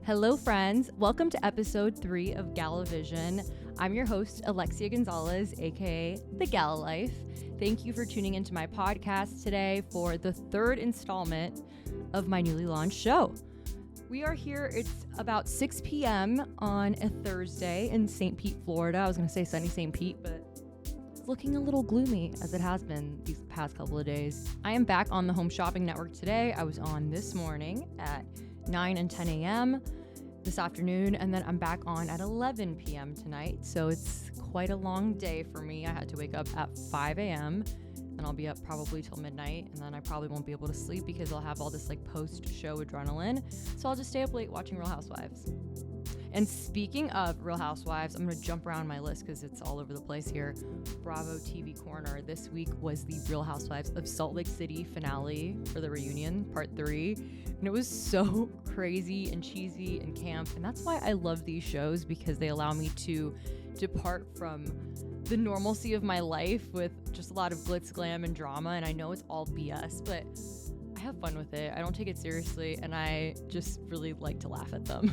Hello, friends. Welcome to episode 3 of Gala Vision. I'm your host, Alexia Gonzalez, aka The Gala Life. Thank you for tuning into my podcast today for the third installment of my newly launched show. We are here. It's about 6 p.m. on a Thursday in St. Pete, Florida. I was going to say sunny St. Pete, but it's looking a little gloomy as it has been these past couple of days. I am back on the Home Shopping Network today. I was on this morning at 9 and 10 a.m. this afternoon, and then I'm back on at 11 p.m. tonight. So it's quite a long day for me. I had to wake up at 5 a.m. and I'll be up probably till midnight, and then I probably won't be able to sleep because I'll have all this like post-show adrenaline. So I'll just stay up late watching Real Housewives. And speaking of Real Housewives, I'm going to jump around my list because it's all over the place here. Bravo TV Corner. This week was the Real Housewives of Salt Lake City finale for the reunion, part 3. And it was so crazy and cheesy and camp. And that's why I love these shows, because they allow me to depart from the normalcy of my life with just a lot of glitz, glam, and drama. And I know it's all BS, but I have fun with it. I don't take it seriously, and I just really like to laugh at them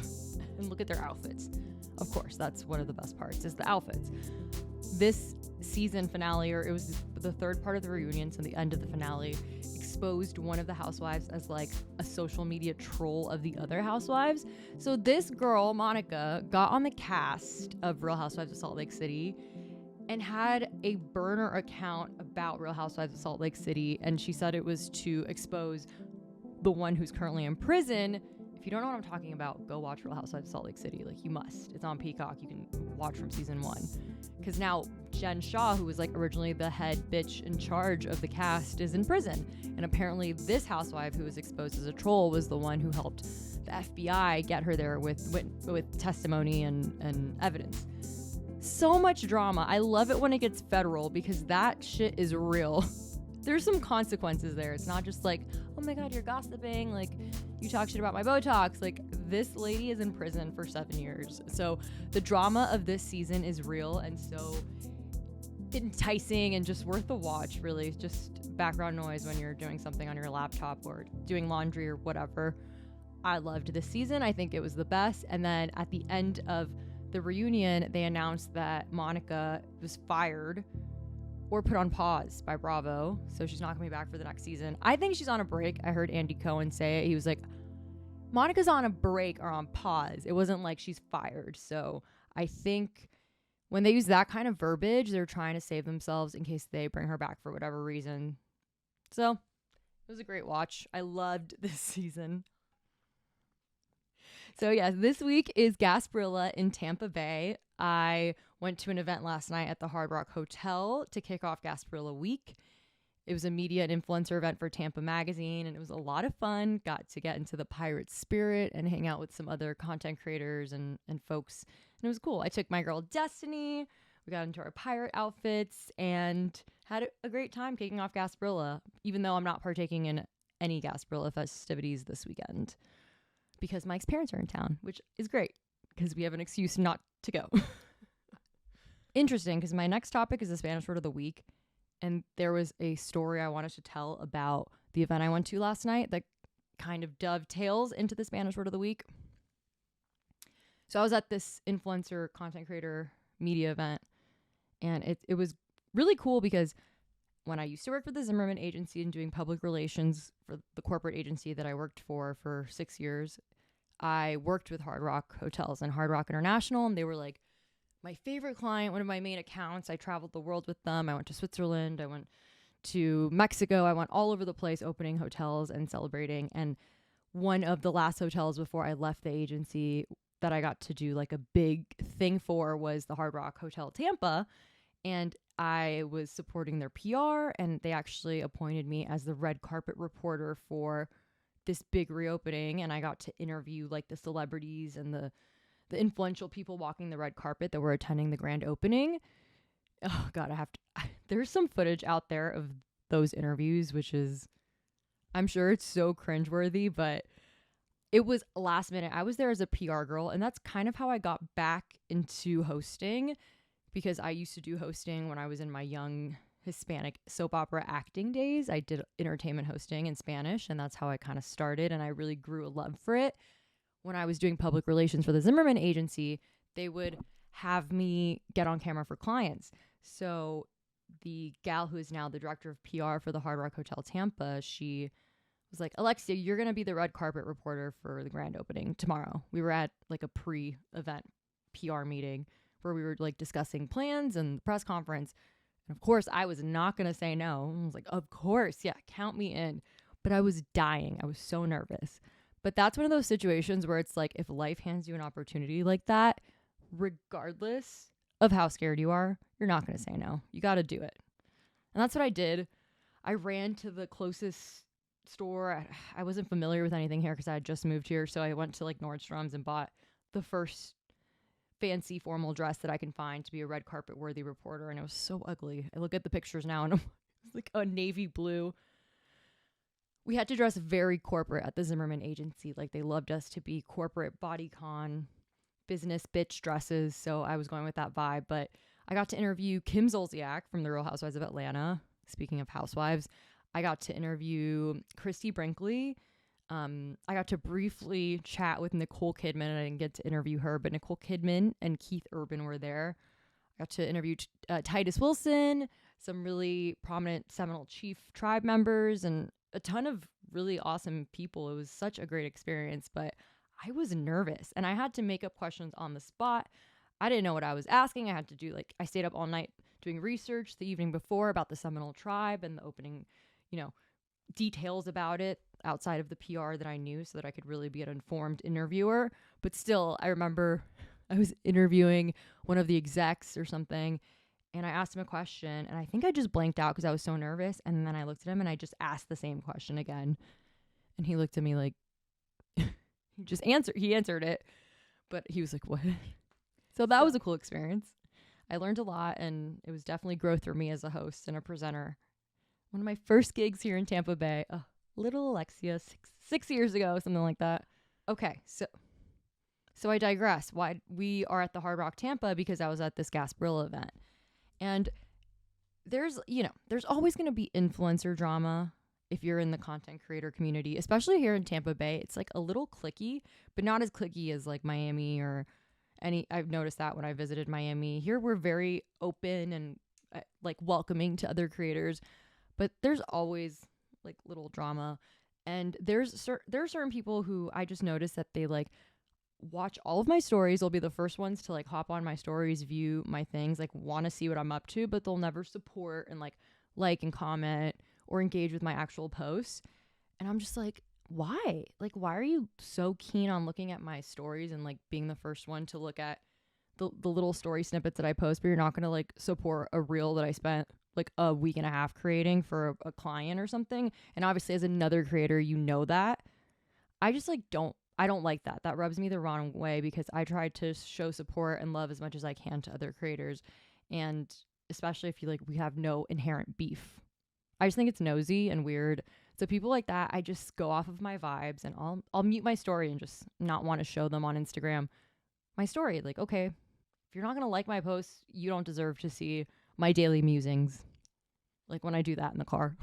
and look at their outfits. Of course, that's one of the best parts, is the outfits. This season finale, or it was the third part of the reunion, so the end of the finale, exposed one of the housewives as like a social media troll of the other housewives. So this girl, Monica, got on the cast of Real Housewives of Salt Lake City and had a burner account about Real Housewives of Salt Lake City, and she said it was to expose the one who's currently in prison. If you don't know what I'm talking about, go watch Real Housewives of Salt Lake City. Like, you must. It's on Peacock. You can watch from season 1. Because now Jen Shah, who was like originally the head bitch in charge of the cast, is in prison. And apparently this housewife who was exposed as a troll was the one who helped the FBI get her there with testimony and evidence. So much drama. I love it when it gets federal, because that shit is real. There's some consequences there. It's not just like, oh my God, you're gossiping. Like, you talk shit about my Botox. Like, this lady is in prison for 7 years. So the drama of this season is real and so enticing and just worth the watch, really. Just background noise when you're doing something on your laptop or doing laundry or whatever. I loved this season. I think it was the best. And then at the end of the reunion, they announced that Monica was fired or put on pause by Bravo. So she's not coming back for the next season. I think she's on a break. I heard Andy Cohen say it. He was like, Monica's on a break or on pause. It wasn't like she's fired. So I think when they use that kind of verbiage, they're trying to save themselves in case they bring her back for whatever reason. So it was a great watch. I loved this season. So yeah, this week is Gasparilla in Tampa Bay. I went to an event last night at the Hard Rock Hotel to kick off Gasparilla Week. It was a media and influencer event for Tampa Magazine, and it was a lot of fun. Got to get into the pirate spirit and hang out with some other content creators and folks, and it was cool. I took my girl Destiny. We got into our pirate outfits and had a great time kicking off Gasparilla, even though I'm not partaking in any Gasparilla festivities this weekend, because Mike's parents are in town, which is great because we have an excuse not to go. Interesting, because my next topic is the Spanish word of the week. And there was a story I wanted to tell about the event I went to last night that kind of dovetails into the Spanish word of the week. So I was at this influencer content creator media event, and it was really cool because when I used to work for the Zimmerman agency and doing public relations for the corporate agency that I worked for 6 years, I worked with Hard Rock Hotels and Hard Rock International, and they were like my favorite client, one of my main accounts. I traveled the world with them. I went to Switzerland. I went to Mexico. I went all over the place opening hotels and celebrating. And one of the last hotels before I left the agency that I got to do like a big thing for was the Hard Rock Hotel Tampa. And I was supporting their PR, and they actually appointed me as the red carpet reporter for this big reopening. And I got to interview like the celebrities and the influential people walking the red carpet that were attending the grand opening. Oh God, there's some footage out there of those interviews, which is, I'm sure it's so cringeworthy, but it was last minute. I was there as a PR girl, and that's kind of how I got back into hosting, because I used to do hosting when I was in my young Hispanic soap opera acting days. I did entertainment hosting in Spanish, and that's how I kind of started, and I really grew a love for it when I was doing public relations for the Zimmerman agency, they would have me get on camera for clients. So the gal who is now the director of PR for the Hard Rock Hotel Tampa, she was like, Alexia, you're going to be the red carpet reporter for the grand opening tomorrow. We were at like a pre-event PR meeting where we were like discussing plans and the press conference. And of course, I was not going to say no. I was like, of course, yeah, count me in. But I was dying. I was so nervous. But that's one of those situations where it's like, if life hands you an opportunity like that, regardless of how scared you are, you're not going to say no. You got to do it. And that's what I did. I ran to the closest store. I wasn't familiar with anything here because I had just moved here. So I went to like Nordstrom's and bought the first fancy formal dress that I can find to be a red carpet worthy reporter. And it was so ugly. I look at the pictures now and it's like a navy blue. We had to dress very corporate at the Zimmerman agency. Like they loved us to be corporate bodycon, business bitch dresses. So I was going with that vibe. But I got to interview Kim Zolciak from The Real Housewives of Atlanta. Speaking of housewives, I got to interview Christy Brinkley. I got to briefly chat with Nicole Kidman, and I didn't get to interview her, but Nicole Kidman and Keith Urban were there. I got to interview Titus Wilson, some really prominent Seminole Chief tribe members, and a ton of really awesome people. It was such a great experience, but I was nervous, and I had to make up questions on the spot. I didn't know what I was asking. I had to do I stayed up all night doing research the evening before about the Seminole tribe and the opening, details about it outside of the PR that I knew so that I could really be an informed interviewer. But still, I remember I was interviewing one of the execs or something, and I asked him a question, and I think I just blanked out because I was so nervous. And then I looked at him and I just asked the same question again. And he looked at me like, he answered it, but he was like, what? So that was a cool experience. I learned a lot, and it was definitely growth for me as a host and a presenter. One of my first gigs here in Tampa Bay, little Alexia, six years ago, something like that. Okay, so I digress. Why we are at the Hard Rock Tampa because I was at this Gasparilla event. And there's always going to be influencer drama if you're in the content creator community, especially here in Tampa Bay. It's like a little cliquey, but not as cliquey as like Miami or I've noticed that when I visited Miami. Here we're very open and like welcoming to other creators, but there's always like little drama. And there are certain people who I just noticed that they like watch all of my stories. They'll be the first ones to like hop on my stories, view my things, like want to see what I'm up to, but they'll never support and like and comment or engage with my actual posts. And I'm just like, why? Like, why are you so keen on looking at my stories and like being the first one to look at the little story snippets that I post, but you're not going to like support a reel that I spent like a week and a half creating for a client or something? And obviously as another creator, that. I just like I don't like that. That rubs me the wrong way because I try to show support and love as much as I can to other creators. And especially if we have no inherent beef. I just think it's nosy and weird. So people like that, I just go off of my vibes and I'll mute my story and just not want to show them on Instagram my story. Like, okay, if you're not going to like my posts, you don't deserve to see my daily musings. Like when I do that in the car.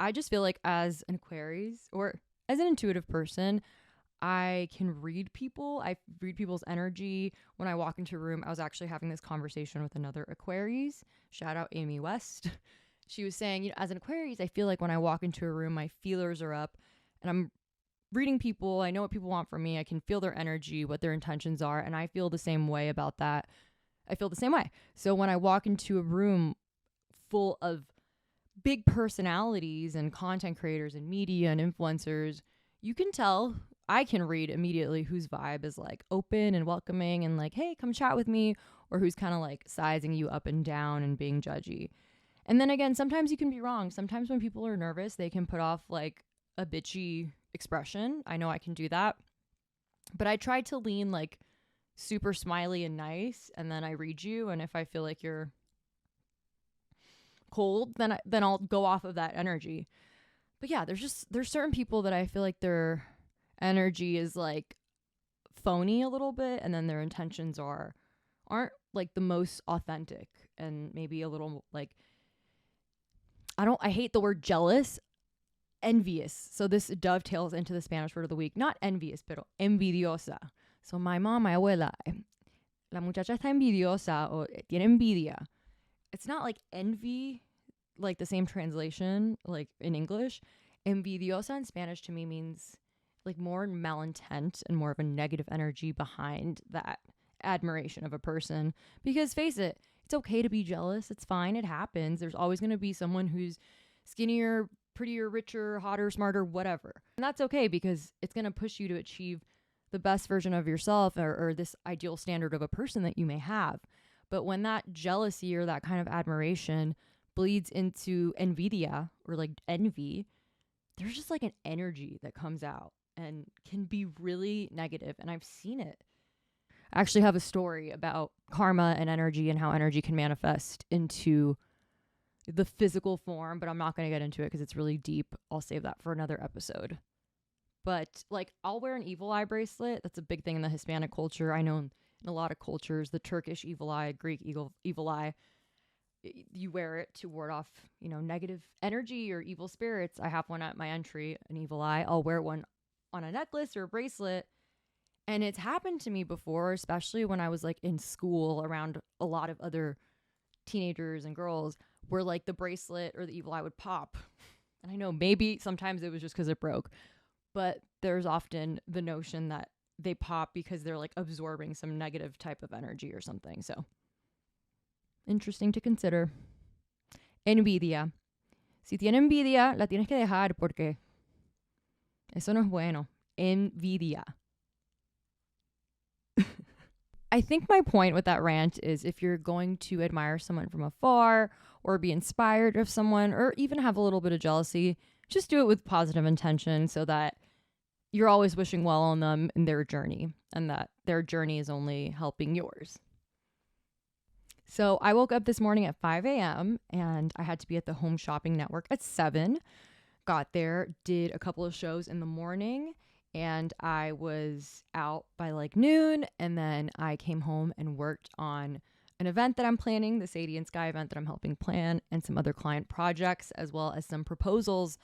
I just feel like as an Aquarius or as an intuitive person, I can read people. I read people's energy. When I walk into a room, I was actually having this conversation with another Aquarius. Shout out Amy West. She was saying, as an Aquarius, I feel like when I walk into a room, my feelers are up and I'm reading people. I know what people want from me. I can feel their energy, what their intentions are. And I feel the same way about that. I feel the same way. So when I walk into a room full of big personalities and content creators and media and influencers, you can tell, I can read immediately whose vibe is like open and welcoming and like, hey, come chat with me, or who's kind of like sizing you up and down and being judgy. And then again, sometimes you can be wrong. Sometimes when people are nervous, they can put off like a bitchy expression. I know I can do that. But I try to lean like super smiley and nice, and then I read you, and if I feel like you're cold, then I'll go off of that energy. But yeah, there's certain people that I feel like their energy is like phony a little bit, and then their intentions aren't like the most authentic, and maybe a little like I hate the word jealous. envious. So this dovetails into the Spanish word of the week. Not envious, pero envidiosa. So my mom, my abuela, la muchacha está envidiosa o tiene envidia. It's not like envy, like the same translation, like in English. Envidiosa in Spanish to me means like more malintent and more of a negative energy behind that admiration of a person. Because face it, it's okay to be jealous. It's fine. It happens. There's always going to be someone who's skinnier, prettier, richer, hotter, smarter, whatever. And that's okay because it's going to push you to achieve the best version of yourself or this ideal standard of a person that you may have. But when that jealousy or that kind of admiration bleeds into envidia or like envy, there's just like an energy that comes out and can be really negative. And I've seen it. I actually have a story about karma and energy and how energy can manifest into the physical form, but I'm not going to get into it because it's really deep. I'll save that for another episode. But like I'll wear an evil eye bracelet. That's a big thing in the Hispanic culture. I know in a lot of cultures, the Turkish evil eye, Greek evil eye, you wear it to ward off, negative energy or evil spirits. I have one at my entry, an evil eye. I'll wear one on a necklace or a bracelet. And it's happened to me before, especially when I was like in school around a lot of other teenagers and girls where like the bracelet or the evil eye would pop. And I know maybe sometimes it was just because it broke, but there's often the notion that they pop because they're like absorbing some negative type of energy or something. So interesting to consider. Envidia. Si tiene envidia, la tienes que dejar porque eso no es bueno. Envidia. I think my point with that rant is if you're going to admire someone from afar or be inspired of someone or even have a little bit of jealousy, just do it with positive intention so that you're always wishing well on them in their journey and that their journey is only helping yours. So I woke up this morning at 5 a.m. and I had to be at the Home Shopping Network at 7. Got there, did a couple of shows in the morning, and I was out by like noon, and then I came home and worked on an event that I'm planning, the Sadie and Sky event that I'm helping plan, and some other client projects, as well as some proposals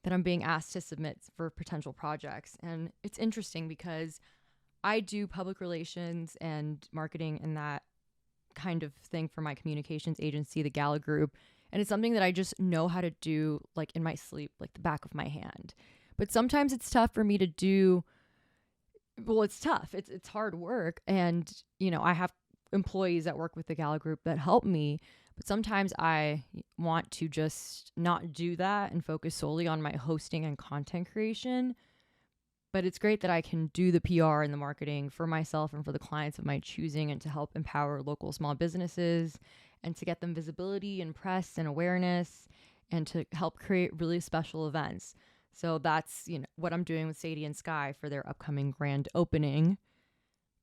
that I'm being asked to submit for potential projects. And it's interesting because I do public relations and marketing and that kind of thing for my communications agency, the Gala Group. And it's something that I just know how to do like in my sleep, like the back of my hand. But sometimes it's tough for me to do. Well, it's tough. It's hard work. And, I have employees that work with the Gala Group that help me. But sometimes I want to just not do that and focus solely on my hosting and content creation. But it's great that I can do the PR and the marketing for myself and for the clients of my choosing and to help empower local small businesses and to get them visibility and press and awareness and to help create really special events. So that's, what I'm doing with Sadie and Sky for their upcoming grand opening.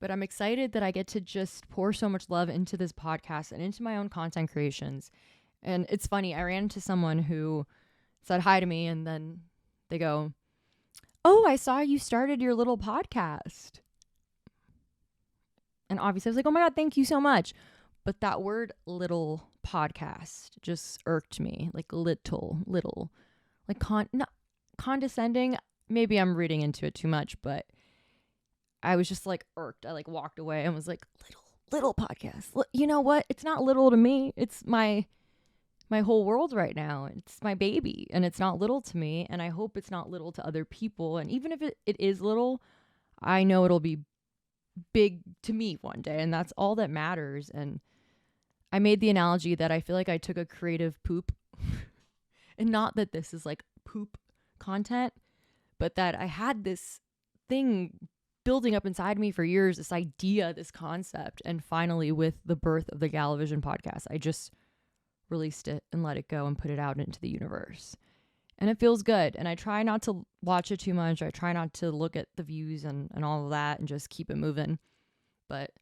But I'm excited that I get to just pour so much love into this podcast and into my own content creations. And it's funny, I ran into someone who said hi to me and then they go, "Oh, I saw you started your little podcast." And obviously I was like, "Oh my God, thank you so much." But that word little podcast just irked me, like little, like not condescending. Maybe I'm reading into it too much, but I was just like irked. I like walked away and was like, little podcast. You know what? It's not little to me. It's my whole world right now. It's my baby and it's not little to me. And I hope it's not little to other people. And even if it is little, I know it'll be big to me one day. And that's all that matters. And I made the analogy that I feel like I took a creative poop and not that this is like poop content, but that I had this thing building up inside me for years, this idea, this concept. And finally, with the birth of the Gala Vision podcast, I just released it and let it go and put it out into the universe. And it feels good. And I try not to watch it too much. I try not to look at the views and all of that and just keep it moving. But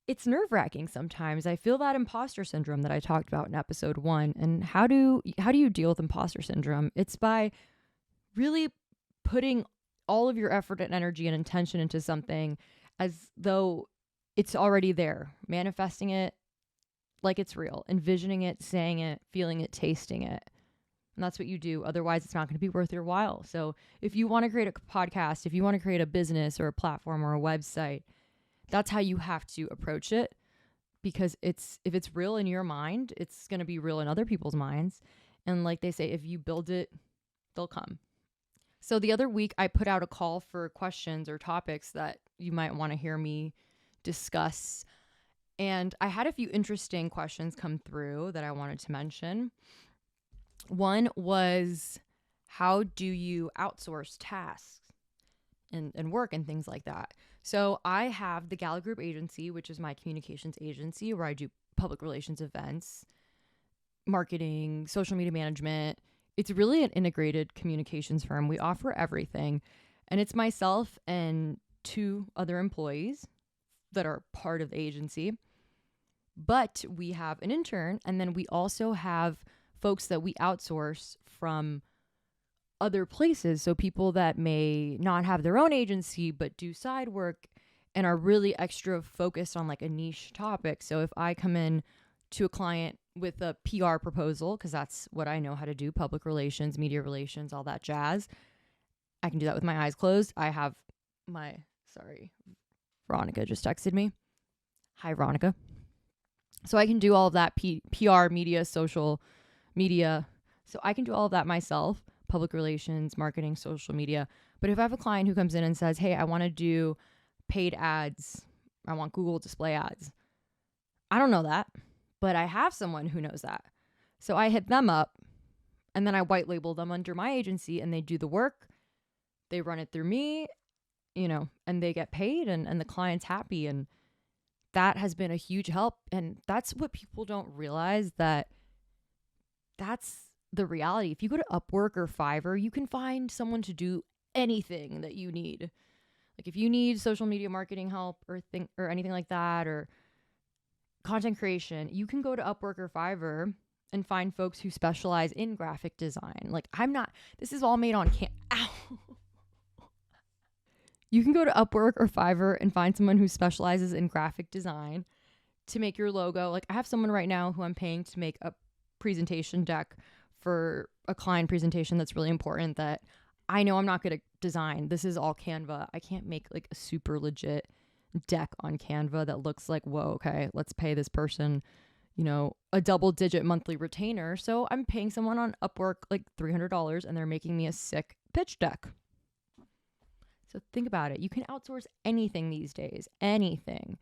it's nerve-wracking sometimes. I feel that imposter syndrome that I talked about in episode 1. And how do you deal with imposter syndrome? It's by really putting all of your effort and energy and intention into something as though it's already there, manifesting it like it's real, envisioning it, saying it, feeling it, tasting it. And that's what you do. Otherwise, it's not going to be worth your while. So if you want to create a podcast, if you want to create a business or a platform or a website, that's how you have to approach it. Because if it's real in your mind, it's going to be real in other people's minds. And like they say, if you build it, they'll come. So the other week, I put out a call for questions or topics that you might want to hear me discuss. And I had a few interesting questions come through that I wanted to mention. One was, how do you outsource tasks and work and things like that? So I have the Gala Group agency, which is my communications agency where I do public relations events, marketing, social media management. It's really an integrated communications firm. We offer everything. And it's myself and 2 other employees that are part of the agency. But we have an intern, and then we also have folks that we outsource from other places. So people that may not have their own agency, but do side work and are really extra focused on like a niche topic. So if I come in to a client with a PR proposal, because that's what I know how to do, public relations, media relations, all that jazz, I can do that with my eyes closed. I have Veronica just texted me. Hi, Veronica. So I can do all of that PR, media, social media. So I can do all of that myself, public relations, marketing, social media. But if I have a client who comes in and says, hey, I want to do paid ads, I want Google display ads, I don't know that, but I have someone who knows that. So I hit them up and then I white label them under my agency and they do the work. They run it through me, and they get paid and the client's happy. And that has been a huge help. And that's what people don't realize, that that's the reality. If you go to Upwork or Fiverr, you can find someone to do anything that you need. Like if you need social media marketing help or anything like that, or content creation, you can go to Upwork or Fiverr and find folks who specialize in graphic design. Like this is all made on Ow. You can go to Upwork or Fiverr and find someone who specializes in graphic design to make your logo. Like I have someone right now who I'm paying to make a presentation deck for a client presentation that's really important that I know I'm not going to design. This is all Canva. I can't make like a super legit deck on Canva that looks like, whoa, okay, let's pay this person, a double-digit monthly retainer. So I'm paying someone on Upwork like $300 and they're making me a sick pitch deck. So think about it. You can outsource anything these days, anything.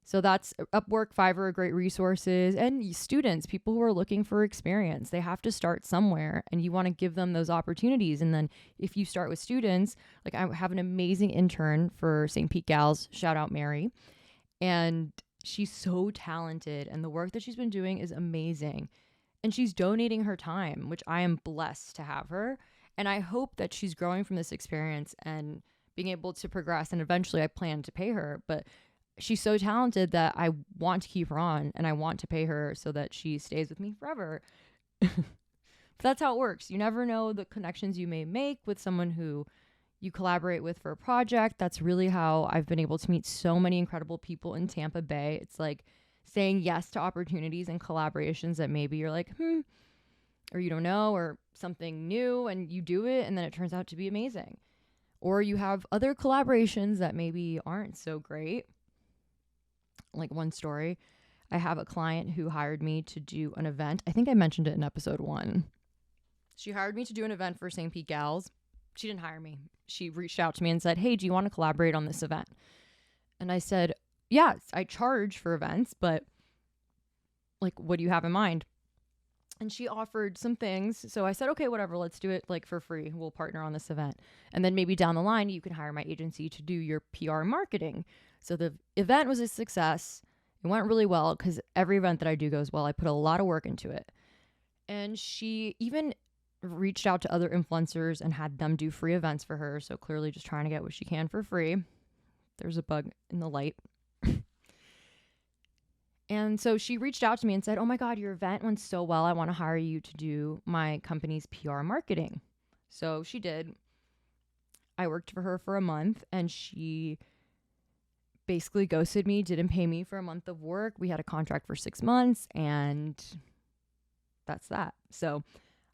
So that's Upwork, Fiverr, great resources. And students, people who are looking for experience, they have to start somewhere and you want to give them those opportunities. And then if you start with students, like I have an amazing intern for St. Pete Gals, shout out Mary. And she's so talented and the work that she's been doing is amazing. And she's donating her time, which I am blessed to have her. And I hope that she's growing from this experience and being able to progress. And eventually I plan to pay her, but she's so talented that I want to keep her on and I want to pay her so that she stays with me forever. That's how it works. You never know the connections you may make with someone who you collaborate with for a project. That's really how I've been able to meet so many incredible people in Tampa Bay. It's like saying yes to opportunities and collaborations that maybe you're like, or you don't know, or something new, and you do it and then it turns out to be amazing. Or you have other collaborations that maybe aren't so great. Like one story, I have a client who hired me to do an event. I think I mentioned it in episode 1. She hired me to do an event for St. Pete Gals. She didn't hire me. She reached out to me and said, hey, do you want to collaborate on this event? And I said, yes, I charge for events, but like, what do you have in mind? And she offered some things. So I said, okay, whatever, let's do it like for free. We'll partner on this event. And then maybe down the line, you can hire my agency to do your PR marketing. So the event was a success. It went really well because every event that I do goes well. I put a lot of work into it. And she even reached out to other influencers and had them do free events for her. So clearly just trying to get what she can for free. There's a bug in the light. And so she reached out to me and said, oh my God, your event went so well. I want to hire you to do my company's PR marketing. So she did. I worked for her for a month and she basically ghosted me, didn't pay me for a month of work. We had a contract for 6 months and that's that. So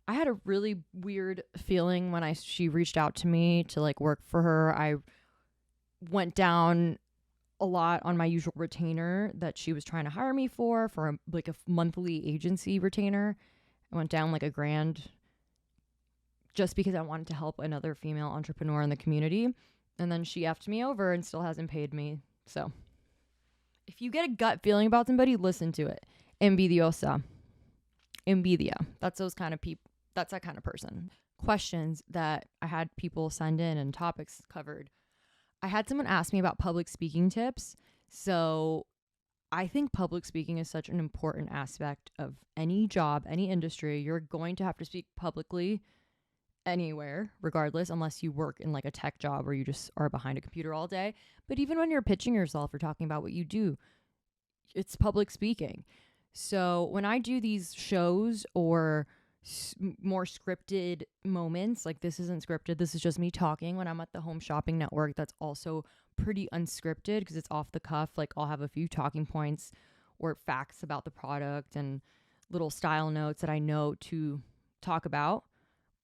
I had a really weird feeling when she reached out to me to like work for her. I went down a lot on my usual retainer that she was trying to hire me for like a monthly agency retainer. I went down like $1,000 just because I wanted to help another female entrepreneur in the community. And then she effed me over and still hasn't paid me. So if you get a gut feeling about somebody, listen to it. Envidiosa. Envidia. That's those kind of people. That's that kind of person. Questions that I had people send in and topics covered. I had someone ask me about public speaking tips. So I think public speaking is such an important aspect of any job, any industry. You're going to have to speak publicly anywhere, regardless, unless you work in like a tech job where you just are behind a computer all day. But even when you're pitching yourself or talking about what you do, it's public speaking. So when I do these shows or more scripted moments, like this isn't scripted, this is just me talking when I'm at the Home Shopping Network, that's also pretty unscripted because it's off the cuff. Like I'll have a few talking points or facts about the product and little style notes that I know to talk about.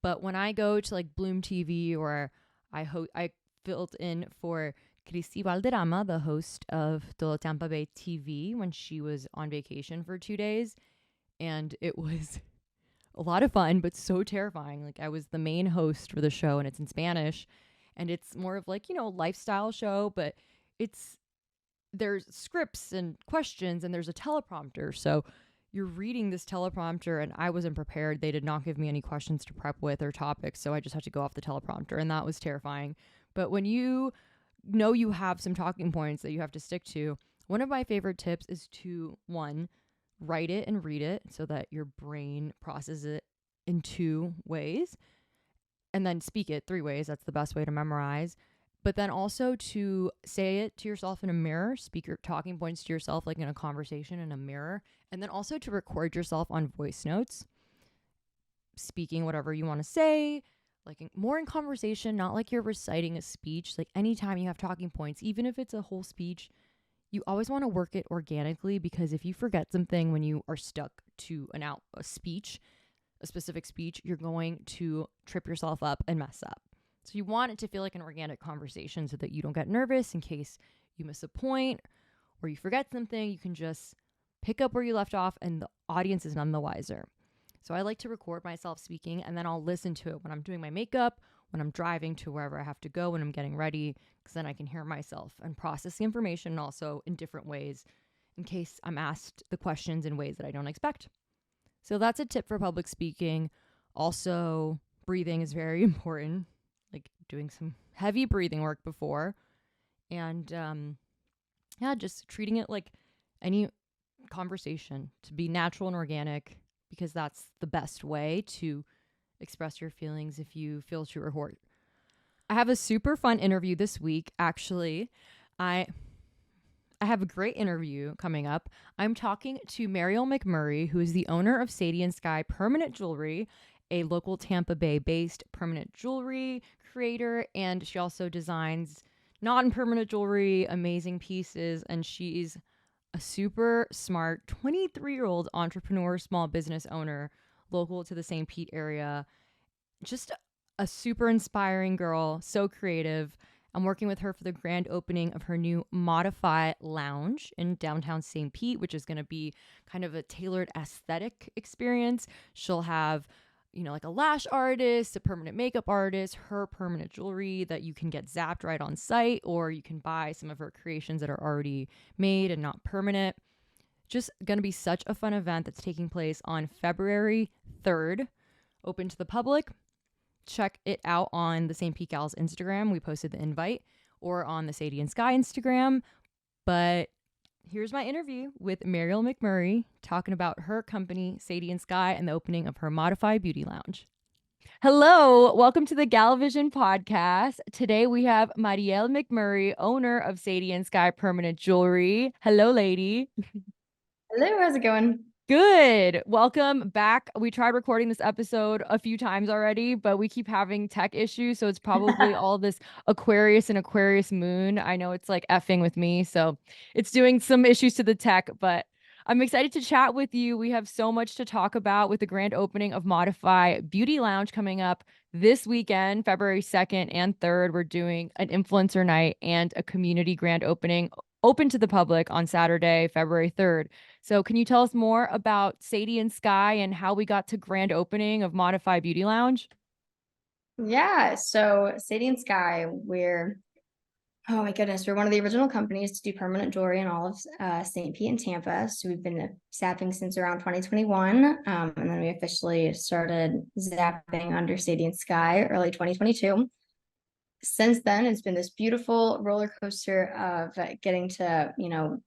But when I go to like Bloom TV or I filled in for Cristi Valderrama, the host of the Tampa Bay TV, when she was on vacation for 2 days. And it was a lot of fun, but so terrifying. Like I was the main host for the show and it's in Spanish. And it's more of like, lifestyle show, but there's scripts and questions and there's a teleprompter. So you're reading this teleprompter and I wasn't prepared. They did not give me any questions to prep with or topics. So I just had to go off the teleprompter and that was terrifying. But when you know you have some talking points that you have to stick to, one of my favorite tips is to, one, write it and read it so that your brain processes it in 2 ways and then speak it 3 ways. That's the best way to memorize. But then also to say it to yourself in a mirror, speak your talking points to yourself like in a conversation in a mirror, and then also to record yourself on voice notes, speaking whatever you want to say, like more in conversation, not like you're reciting a speech. Like anytime you have talking points, even if it's a whole speech, you always want to work it organically because if you forget something when you are stuck to a speech, a specific speech, you're going to trip yourself up and mess up. So you want it to feel like an organic conversation so that you don't get nervous in case you miss a point or you forget something. You can just pick up where you left off and the audience is none the wiser. So I like to record myself speaking and then I'll listen to it when I'm doing my makeup, when I'm driving to wherever I have to go, when I'm getting ready, because then I can hear myself and process the information also in different ways in case I'm asked the questions in ways that I don't expect. So that's a tip for public speaking. Also, breathing is very important. Like doing some heavy breathing work before and just treating it like any conversation, to be natural and organic, because that's the best way to express your feelings if you feel true or hurt. I have a super fun interview this week. Actually, I have a great interview coming up. I'm talking to Mariel McMurray, who is the owner of Sadie and Sky Permanent Jewelry, a local Tampa Bay based permanent jewelry creator, and she also designs non-permanent jewelry, amazing pieces, and she's a super smart 23-year-old entrepreneur, small business owner, local to the St. Pete area. Just a super inspiring girl, so creative. I'm working with her for the grand opening of her new Modify Lounge in downtown St. Pete, which is going to be kind of a tailored aesthetic experience. She'll have like a lash artist, a permanent makeup artist, her permanent jewelry that you can get zapped right on site, or you can buy some of her creations that are already made and not permanent. Just going to be such a fun event that's taking place on February 3rd, open to the public. Check it out on the St. Pete Gals Instagram. We posted the invite, or on the Sadie and Sky Instagram. But here's my interview with Mariel McMurray talking about her company, Sadie and Sky, and the opening of her Modify Beauty Lounge. Hello, welcome to the GalaVision podcast. Today we have Mariel McMurray, owner of Sadie and Sky Permanent Jewelry. Hello, lady. Hello, how's it going? Good. Welcome back. We tried recording this episode a few times already, but we keep having tech issues. So it's probably all this Aquarius and Aquarius moon. I know it's like effing with me. So it's doing some issues to the tech, but I'm excited to chat with you. We have so much to talk about with the grand opening of Modify Beauty Lounge coming up this weekend, February 2nd and 3rd. We're doing an influencer night and a community grand opening open to the public on Saturday, February 3rd. So, can you tell us more about Sadie and Sky and how we got to grand opening of Modify Beauty Lounge? Yeah, so Sadie and Sky, oh my goodness, we're one of the original companies to do permanent jewelry in all of St. Pete and Tampa. So we've been zapping since around 2021. And then we officially started zapping under Sadie and Sky early 2022. Since then, it's been this beautiful roller coaster of getting to,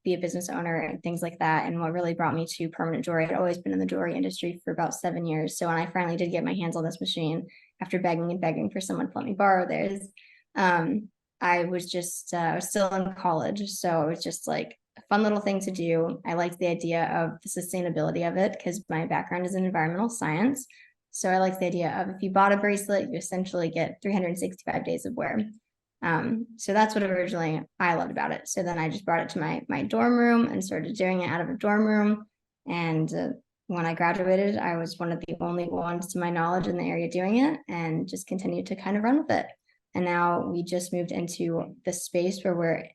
be a business owner and things like that. And what really brought me to permanent jewelry, I'd always been in the jewelry industry for about 7 years. So when I finally did get my hands on this machine, after begging and begging for someone to let me borrow theirs, I was I was still in college. So it was just like a fun little thing to do. I liked the idea of the sustainability of it because my background is in environmental science. So I like the idea of if you bought a bracelet, you essentially get 365 days of wear. So that's what originally I loved about it. So then I just brought it to my dorm room and started doing it out of a dorm room. And when I graduated, I was one of the only ones to my knowledge in the area doing it and just continued to kind of run with it. And now we just moved into the space where we're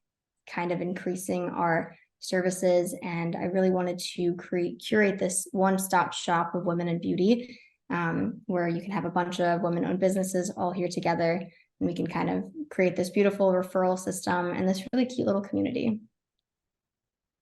kind of increasing our services. And I really wanted to curate this one-stop shop of women in beauty, where you can have a bunch of women-owned businesses all here together, and we can kind of create this beautiful referral system and this really cute little community.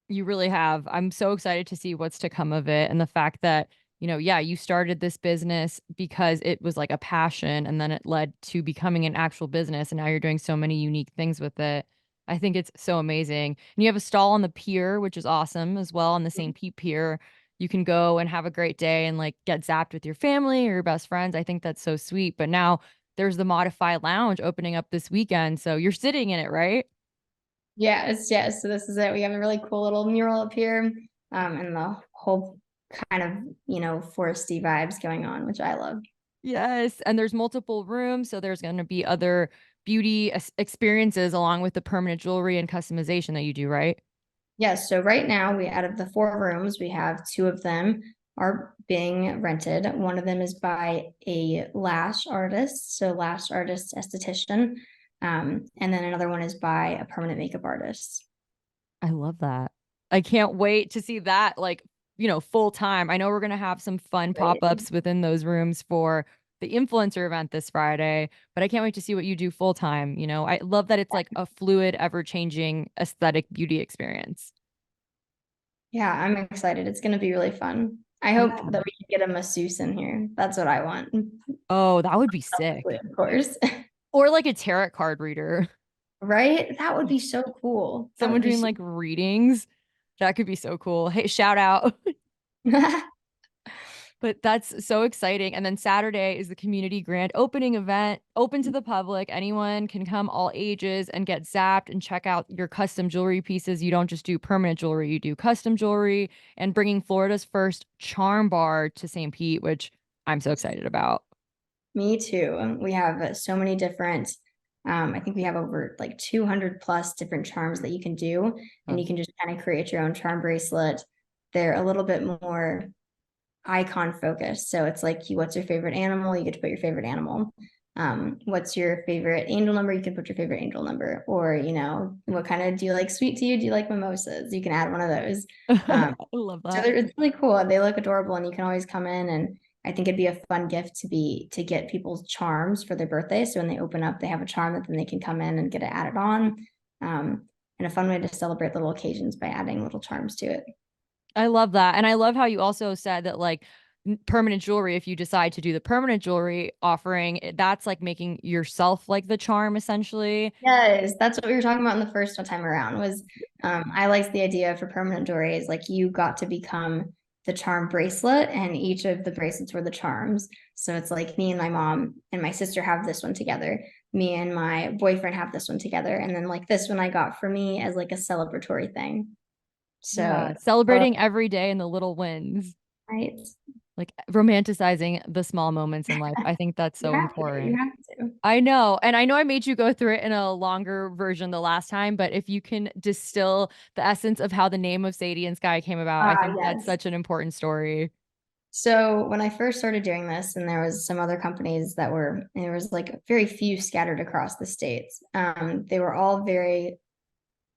You really have. I'm so excited to see what's to come of it. And the fact that, yeah, you started this business because it was like a passion and then it led to becoming an actual business. And now you're doing so many unique things with it. I think it's so amazing. And you have a stall on the pier, which is awesome as well, on the St. Pete Pier. You can go and have a great day and like get zapped with your family or your best friends. I think that's so sweet. But now there's the Modify Lounge opening up this weekend. So you're sitting in it, right? Yes. So this is it. We have a really cool little mural up here, and the whole kind of, foresty vibes going on, which I love. Yes, and there's multiple rooms, so there's going to be other beauty experiences along with the permanent jewelry and customization that you do, right? Yes. So right now, out of the 4 rooms, we have 2 of them are being rented. One of them is by a lash artist, so lash artist esthetician, and then another one is by a permanent makeup artist. I love that. I can't wait to see that like, full time. I know we're going to have some fun Right. pop-ups within those rooms for the influencer event this Friday, but I can't wait to see what you do full time. I love that it's like a fluid, ever-changing aesthetic beauty experience. Yeah, I'm excited. It's going to be really fun. I hope Yeah. that we can get a masseuse in here. That's what I want. Oh, that would be Obviously, sick. of course. Or like a tarot card reader. Right? That would be so cool. That Someone would be doing so like readings. That could be so cool. Hey, shout out. But that's so exciting. And then Saturday is the community grand opening event, open to the public. Anyone can come, all ages, and get zapped and check out your custom jewelry pieces. You don't just do permanent jewelry, you do custom jewelry, and bringing Florida's first charm bar to St. Pete, which I'm so excited about. Me too. We have so many different, I think we have over like 200 plus different charms that you can do, and you can just kind of create your own charm bracelet. They're a little bit more icon focused. So it's like, what's your favorite animal? You get to put your favorite animal. What's your favorite angel number? You can put your favorite angel number. Or, what kind of, do you like sweet tea? Do you like mimosas? You can add one of those. I Um, love so that. it's really cool. They look adorable, and you can always come in, and I think it'd be a fun gift to get people's charms for their birthday. So when they open up, they have a charm that then they can come in and get it added on. And a fun way to celebrate little occasions by adding little charms to it. I love that. And I love how you also said that like permanent jewelry, if you decide to do the permanent jewelry offering, that's like making yourself like the charm essentially. Yes, that's what we were talking about in the first time around was I liked the idea for permanent jewelry is like you got to become the charm bracelet, and each of the bracelets were the charms. So it's like me and my mom and my sister have this one together. Me and my boyfriend have this one together. And then like this one I got for me as like a celebratory thing. Yeah. So, Celebrating every day and the little wins, right. like romanticizing the small moments in life. I think that's You so have to. You important. have to. too. I know. And I know I made you go through it in a longer version the last time, but if you can distill the essence of how the name of Sadie and Sky came about, I think that's Yes. such an important story. So when I first started doing this, and there was some other companies that were, and there was like very few scattered across the states. They were all very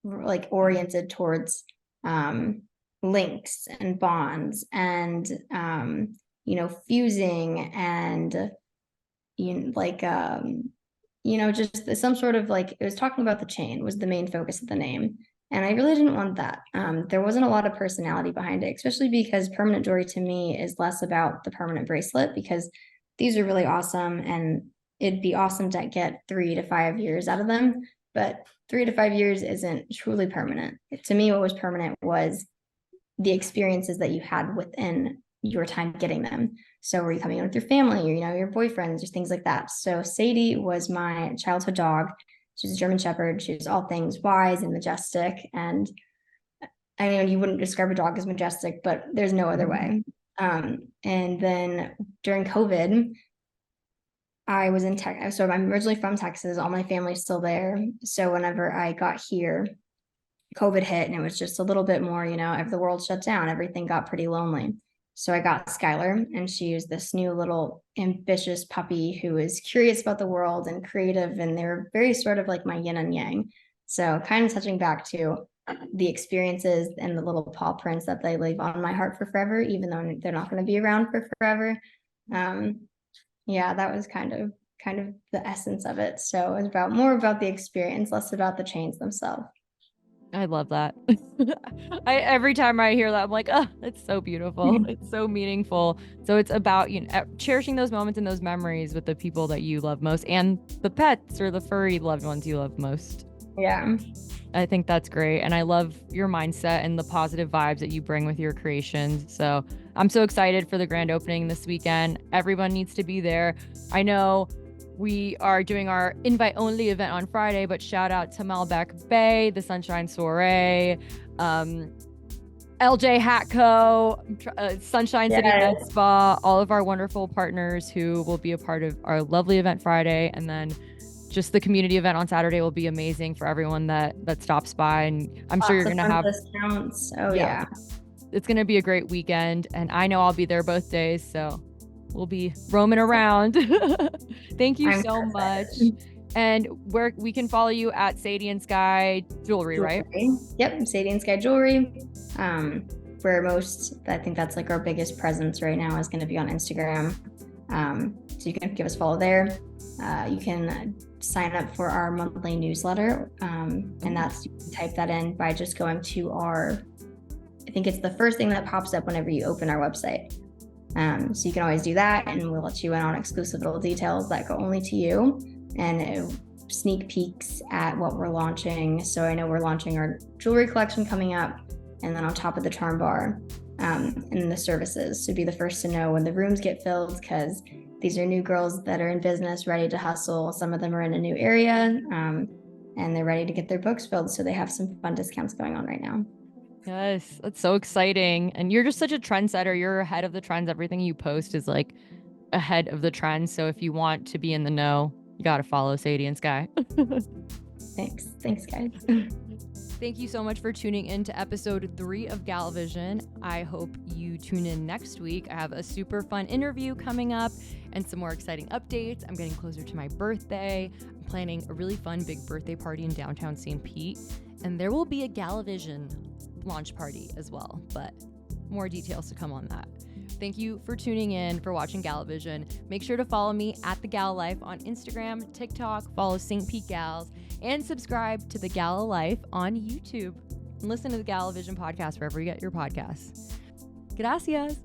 like oriented towards links and bonds and fusing and just some sort of like, it was talking about the chain was the main focus of the name. And I really didn't want that. There wasn't a lot of personality behind it, especially because permanent jewelry to me is less about the permanent bracelet, because these are really awesome and it'd be awesome to get 3 to 5 years out of them. But 3 to 5 years isn't truly permanent. To me, what was permanent was the experiences that you had within your time getting them. So were you coming in with your family, or, your boyfriends, just things like that. So Sadie was my childhood dog. She was a German Shepherd. She was all things wise and majestic. And I know you wouldn't describe a dog as majestic, but there's no other way. And then during COVID, I was in Texas. So I'm originally from Texas. All my family's still there. So whenever I got here, COVID hit and it was just a little bit more, if the world shut down, everything got pretty lonely. So I got Skylar, and she was this new little ambitious puppy who was curious about the world and creative. And they were very sort of like my yin and yang. So kind of touching back to the experiences and the little paw prints that they leave on my heart for forever, even though they're not going to be around for forever. Yeah, that was kind of the essence of it. So it was more about the experience, less about the chains themselves. I love that. Every time I hear that, I'm like, oh, it's so beautiful. It's so meaningful. So it's about, cherishing those moments and those memories with the people that you love most and the pets or the furry loved ones you love most. Yeah. I think that's great. And I love your mindset and the positive vibes that you bring with your creations. So I'm so excited for the grand opening this weekend. Everyone needs to be there. I know we are doing our invite-only event on Friday, but shout out to Malbec Bay, the Sunshine Soiree, LJ Hatco, Sunshine City Med Spa, all of our wonderful partners who will be a part of our lovely event Friday. And then just the community event on Saturday will be amazing for everyone that stops by. And I'm sure you're going to have discounts. Oh, yeah. It's going to be a great weekend. And I know I'll be there both days. So we'll be roaming around. Thank you so much. And where we can follow you at Sadie and Sky Jewelry, right? Yep, Sadie and Sky Jewelry. I think that's like our biggest presence right now is going to be on Instagram. So you can give us a follow there. You can sign up for our monthly newsletter, and you can type that in by just going to I think it's the first thing that pops up whenever you open our website. So you can always do that, and we'll let you in on exclusive little details that go only to you, and sneak peeks at what we're launching. So I know we're launching our jewelry collection coming up, and then on top of the charm bar, and the services. So be the first to know when the rooms get filled, because these are new girls that are in business, ready to hustle. Some of them are in a new area, and they're ready to get their books filled. So they have some fun discounts going on right now. Yes, that's so exciting. And you're just such a trendsetter. You're ahead of the trends. Everything you post is like ahead of the trends. So if you want to be in the know, you got to follow Sadie and Sky. Thanks guys. Thank you so much for tuning in to episode 3 of Gala Vision. I hope you tune in next week. I have a super fun interview coming up and some more exciting updates. I'm getting closer to my birthday. I'm planning a really fun big birthday party in downtown St. Pete. And there will be a Gala Vision launch party as well, but more details to come on that. Thank you for tuning in, for watching Gala Vision. Make sure to follow me at The Gala Life on Instagram, TikTok, follow St. Pete Gals, and subscribe to The Gala Life on YouTube. And listen to the Gala Vision podcast wherever you get your podcasts. Gracias.